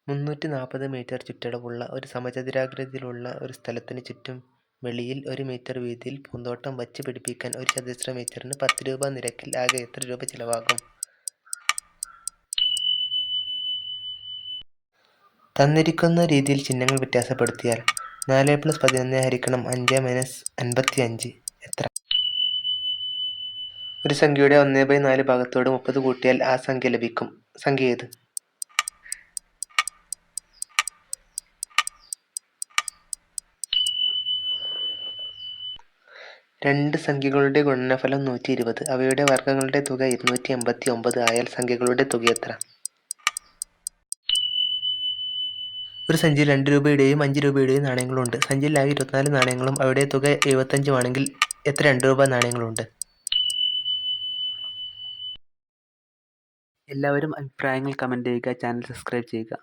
340 metre ചുറ്റളവുള്ള ഒരു സമചതുരാകൃതിയിലുള്ള ഒരു സ്ഥലത്തിന് ചുറ്റും വെളിയിൽ 1 മീറ്റർ വീതിയിൽ പൂന്തോട്ടം വച്ച് പിടിപ്പിക്കാൻ ഒരു ചതുരശ്ര മീറ്ററിന് 10 രൂപ നിരക്കിൽ ആകെ എത്ര രൂപ ചിലവാകും? തന്നിരിക്കുന്ന രീതിയിൽ ചിഹ്നങ്ങൾ വ്യത്യാസപ്പെടുത്തിയാൽ 4+11 ഹരിക്കണം 5 - 55 എത്ര? ഒരു സംഖ്യയുടെ 1/4 ഭാഗത്തോട് 30 കൂട്ടിയാൽ ആ സംഖ്യ ലഭിക്കും. സംഖ്യ ഏത്? രണ്ട് സംഖ്യകളുടെ ഗുണനഫലം 120. അവയുടെ വർഗ്ഗങ്ങളുടെ തുക 289 ആയാൽ സംഖ്യകളുടെ തുക എത്ര? ഒരു സഞ്ചിയിൽ 2 രൂപയുടെയും 5 രൂപയുടെയും നാണയങ്ങളുണ്ട്. സഞ്ചിയിൽ ആകെ 24 നാണയങ്ങളും അവയുടെ തുക 75 ആണെങ്കിൽ എത്ര 2 രൂപ നാണയങ്ങളുണ്ട്? എല്ലാവരും അഭിപ്രായങ്ങൾ കമൻറ്റ് ചെയ്യുക. ചാനൽ സബ്സ്ക്രൈബ് ചെയ്യുക.